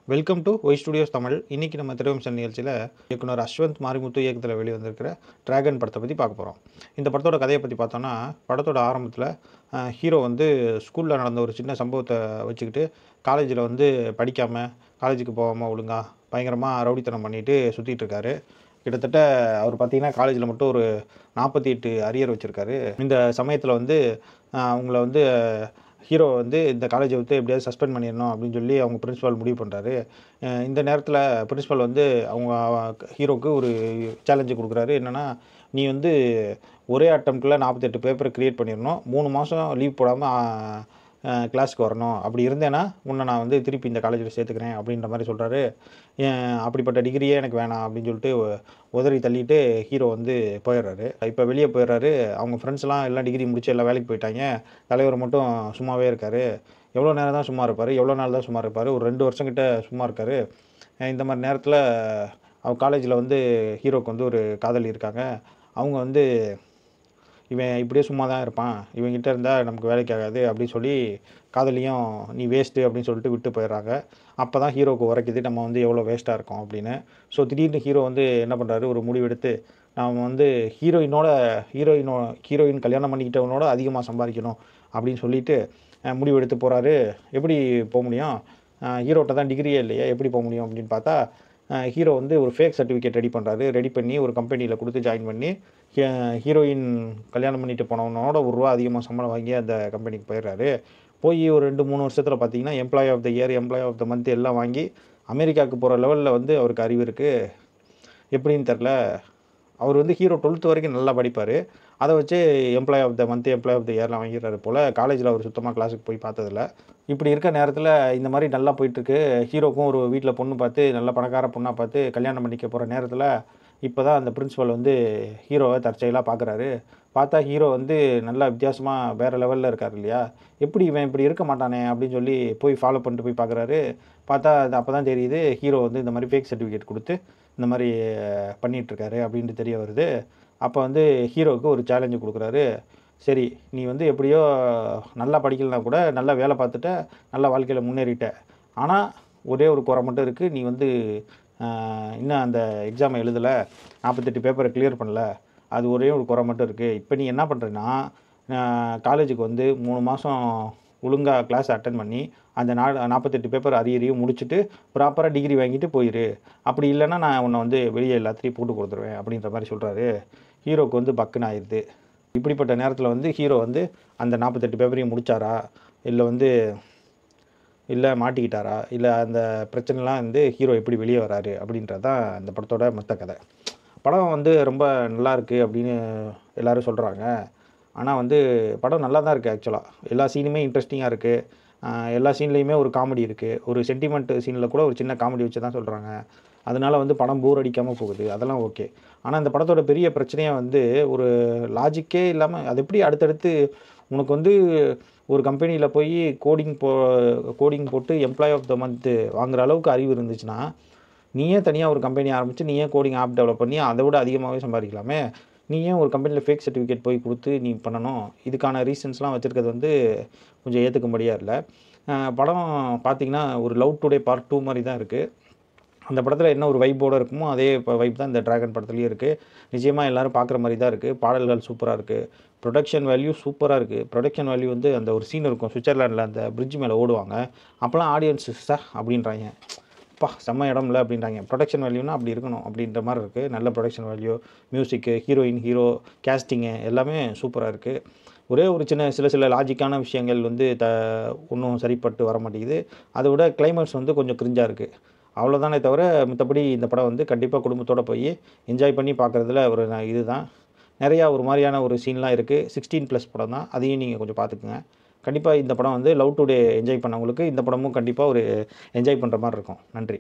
Welcome to Y studios Tamil. இன்றைக்கி நம்ம திரைவம்சம் நிகழ்ச்சியில் இயக்குனர் அஸ்வந்த் மாரிமுத்து இயக்கத்தில் வெளிவந்திருக்கிற டிராகன் படத்தை பற்றி பார்க்க போகிறோம். இந்த படத்தோட கதையை பற்றி பார்த்தோன்னா, படத்தோட ஆரம்பத்தில் ஹீரோ வந்து ஸ்கூலில் நடந்த ஒரு சின்ன சம்பவத்தை வச்சுக்கிட்டு காலேஜில் வந்து படிக்காமல், காலேஜுக்கு போகாமல் ஒழுங்காக பயங்கரமாக ரவுடித்தனம் பண்ணிட்டு சுற்றிட்டு இருக்காரு. கிட்டத்தட்ட அவர் பார்த்திங்கன்னா காலேஜில் மட்டும் ஒரு 48 அரியர் வச்சுருக்காரு. இந்த சமயத்தில் வந்து அவங்கள வந்து ஹீரோ வந்து இந்த காலேஜை விட்டு எப்படியாவது சஸ்பெண்ட் பண்ணிடணும் அப்படின்னு சொல்லி அவங்க பிரின்ஸிபால் முடிவு பண்ணுறாரு. இந்த நேரத்தில் பிரின்ஸிபால் வந்து அவங்க ஹீரோவுக்கு ஒரு சேலஞ்சு கொடுக்குறாரு. என்னென்னா, நீ வந்து ஒரே அட்டம்ப்டில் 48 பேப்பரை க்ரியேட் பண்ணிடணும், 3 மாதம் லீவ் போடாமல் கிளாஸுக்கு வரணும், அப்படி இருந்தேன்னா உன்னை நான் வந்து திருப்பி இந்த காலேஜில் சேர்த்துக்கிறேன் அப்படின்ற மாதிரி சொல்கிறாரு. அப்படிப்பட்ட டிகிரியே எனக்கு வேணாம் அப்படின்னு சொல்லிட்டு உதறி தள்ளிட்டு ஹீரோ வந்து போயிடுறாரு. இப்போ வெளியே போயிடுறாரு. அவங்க ஃப்ரெண்ட்ஸ்லாம் எல்லாம் டிகிரி முடிச்சு எல்லாம் வேலைக்கு போயிட்டாங்க. தலைவர் மட்டும் சும்மாவே இருக்கார். எவ்வளோ நேரம் தான் சும்மா இருப்பார், எவ்வளோ நாள் தான் சும்மா இருப்பார், ஒரு 2 வருஷம் கிட்ட சும்மா இருக்கார். இந்த மாதிரி நேரத்தில் அவங்க காலேஜில் வந்து ஹீரோவுக்கு வந்து ஒரு காதலி இருக்காங்க. அவங்க வந்து இவன் இப்படியே சும்மா தான் இருப்பான், இவங்கிட்ட இருந்தால் நமக்கு வேலைக்கு ஆகாது அப்படின்னு சொல்லி காதலியும் நீ வேஸ்ட்டு அப்படின்னு சொல்லிட்டு விட்டு போயிடுறாங்க. அப்போ தான் ஹீரோவுக்கு உரைக்குது நம்ம வந்து எவ்வளோ வேஸ்ட்டாக இருக்கோம் அப்படின்னு. ஸோ திடீர்னு ஹீரோ வந்து என்ன பண்ணுறாரு, ஒரு முடிவெடுத்து நாம் வந்து ஹீரோயின் கல்யாணம் பண்ணிக்கிட்டவனோட அதிகமாக சம்பாதிக்கணும் அப்படின்னு சொல்லிட்டு முடிவெடுத்து போகிறாரு. எப்படி போக முடியும், ஹீரோட்ட தான் டிகிரியே இல்லையா, எப்படி போக முடியும் அப்படின்னு பார்த்தா, ஹீரோ வந்து ஒரு ஃபேக் சர்டிஃபிகேட் ரெடி பண்ணுறாரு. ரெடி பண்ணி ஒரு கம்பெனியில் கொடுத்து ஜாயின் பண்ணி ஹீரோயின் கல்யாணம் பண்ணிட்டு போனவனோட ₹1 அதிகமாக சம்பளம் வாங்கி அந்த கம்பெனிக்கு போயிடுறாரு. போய் ஒரு 2-3 வருஷத்தில் பார்த்தீங்கன்னா employee of the year, employee of the month எல்லாம் வாங்கி அமெரிக்காவுக்கு போகிற லெவலில் வந்து அவருக்கு அறிவு இருக்குது. எப்படின்னு தெரில. அவர் வந்து ஹீரோ 12th வரைக்கும் நல்லா படிப்பார். அதை வச்சு employee of the month, employee of the இயர்லாம் வாங்கிடுறாரு போல். காலேஜில் அவர் சுத்தமாக கிளாஸுக்கு போய் பார்த்ததில்ல. இப்படி இருக்க நேரத்தில் இந்த மாதிரி நல்லா போயிட்டுருக்கு. ஹீரோக்கும் ஒரு வீட்டில் பொண்ணு பார்த்து, நல்ல பணக்கார பொண்ணாக பார்த்து கல்யாணம் பண்ணிக்க போகிற நேரத்தில் இப்போ தான் அந்த பிரின்ஸிபல் வந்து ஹீரோவை தற்செயலாக பார்க்குறாரு. பார்த்தா ஹீரோ வந்து நல்லா வித்தியாசமாக வேறு லெவலில் இருக்கார் இல்லையா. எப்படி இவன் இப்படி இருக்க மாட்டானே அப்படின்னு சொல்லி போய் ஃபாலோ பண்ணிட்டு போய் பார்க்குறாரு. பார்த்தா அது அப்போ தான் தெரியுது ஹீரோ வந்து இந்த மாதிரி ஃபேக் சர்டிஃபிகேட் கொடுத்து இந்த மாதிரி பண்ணிகிட்ருக்காரு அப்படின்ட்டு தெரிய வருது. அப்போ வந்து ஹீரோவுக்கு ஒரு சேலஞ்சு கொடுக்குறாரு. சரி, நீ வந்து எப்படியோ நல்லா படிக்கலைனா கூட நல்லா வேலை பார்த்துட்ட, நல்லா வாழ்க்கையில் முன்னேறிட்ட. ஆனால் ஒரே ஒரு குறை மட்டும் இருக்குது, நீ வந்து இன்னும் அந்த எக்ஸாமை எழுதலை, 48 பேப்பரை கிளியர் பண்ணல, அது ஒரே ஒரு குறை மட்டும் இருக்குது. இப்போ நீ என்ன பண்ணுறேன்னா, காலேஜுக்கு வந்து 3 மாதம் ஒழுங்காக கிளாஸ் அட்டன் பண்ணி அந்த 48 பேப்பர் அரியரையும் முடிச்சுட்டு ப்ராப்பராக டிகிரி வாங்கிட்டு போயிரு. அப்படி இல்லைன்னா நான் உன்னை வந்து வெளியே எல்லாத்தையும் போட்டு கொடுத்துருவேன் அப்படின்ற மாதிரி சொல்கிறாரு. ஹீரோவுக்கு வந்து பக்குன்னு ஆயிடுது. இப்படிப்பட்ட நேரத்தில் வந்து ஹீரோ வந்து அந்த 48 பேப்பரையும் முடித்தாரா, இல்லை மாட்டிக்கிட்டாரா, இல்லை அந்த பிரச்சனைலாம் வந்து ஹீரோ எப்படி வெளியே வராரு அப்படின்றது தான் இந்த படத்தோட மொத்த கதை. படம் வந்து ரொம்ப நல்லா இருக்குது அப்படின்னு எல்லோரும் சொல்கிறாங்க. ஆனால் வந்து படம் நல்லா தான் இருக்குது. ஆக்சுவலாக எல்லா சீனுமே இன்ட்ரெஸ்டிங்காக இருக்குது. எல்லா சீன்லேயுமே ஒரு காமெடி இருக்குது. ஒரு சென்டிமெண்ட் சீனில் கூட ஒரு சின்ன காமெடி வச்சு தான் சொல்கிறாங்க. அதனால் வந்து படம் போர் அடிக்காமல் போகுது, அதெல்லாம் ஓகே. ஆனால் இந்த படத்தோட பெரிய பிரச்சனையாக வந்து ஒரு லாஜிக்கே இல்லாமல், அது எப்படி அடுத்தடுத்து உனக்கு வந்து ஒரு கம்பெனியில் போய் கோடிங் போட்டு எம்ப்ளாயி ஆஃப் த மந்த்து வாங்குகிற அளவுக்கு அறிவு இருந்துச்சுன்னா, நீயே தனியாக ஒரு கம்பெனி ஆரம்பித்து நீயே கோடிங் ஆப் டெவலப் பண்ணி அதை விட அதிகமாகவே சம்பாதிக்கலாமே. நீ ஏன் ஒரு கம்பெனியில் ஃபேக் சர்டிஃபிகேட் போய் கொடுத்து நீ பண்ணணும்? இதுக்கான ரீசன்ஸ்லாம் வச்சுருக்கிறது வந்து கொஞ்சம் ஏற்றுக்கும்படியாக இல்லை. படம் பார்த்திங்கன்னா ஒரு லவ் டுடே பார்ட் 2 மாதிரி தான் இருக்குது. அந்த படத்தில் என்ன ஒரு வைப்போடு இருக்குமோ அதே வைப் தான் இந்த டிராகன் படத்துலேயும் இருக்குது. நிச்சயமாக எல்லோரும் பார்க்குற மாதிரி தான் இருக்குது. பாடல்கள் சூப்பராக இருக்குது. ப்ரொடக்ஷன் வேல்யூ சூப்பராக இருக்குது. ப்ரொடக்ஷன் வேல்யூ வந்து அந்த ஒரு சீன் இருக்கும், சுவிட்சர்லாண்டில் அந்த பிரிட்ஜ் மேலே ஓடுவாங்க. அப்போலாம் ஆடியன்ஸ் அப்படின்றாங்க, அப்பா செம்ம இடம்ல அப்படின்றாங்க. ப்ரொடக்ஷன் வேல்யூனா அப்படி இருக்கணும் அப்படின்ற மாதிரி இருக்குது. நல்ல ப்ரொடக்ஷன் வேல்யூ, மியூசிக்கு, ஹீரோ கேஸ்டிங்கு எல்லாமே சூப்பராக இருக்குது. ஒரே ஒரு சில லாஜிக்கான விஷயங்கள் வந்து ஒன்றும் சரிப்பட்டு வர மாட்டேங்குது. அதை விட கிளைமேக்ஸ் வந்து கொஞ்சம் கிரிஞ்சாக இருக்குது. அவ்வளோதானே தவிர மற்றபடி இந்த படம் வந்து கண்டிப்பாக குடும்பத்தோடு போய் என்ஜாய் பண்ணி பார்க்குறதுல ஒரு இதுதான். நிறையா ஒரு மாதிரியான ஒரு சீன்லாம் இருக்குது. 16+ படம் தான், அதையும் நீங்கள் கொஞ்சம் பார்த்துக்குங்க. கண்டிப்பாக இந்த படம் வந்து லவ் டுடே என்ஜாய் பண்ணவங்களுக்கு இந்த படமும் கண்டிப்பாக ஒரு என்ஜாய் பண்ணுற மாதிரி இருக்கும். நன்றி.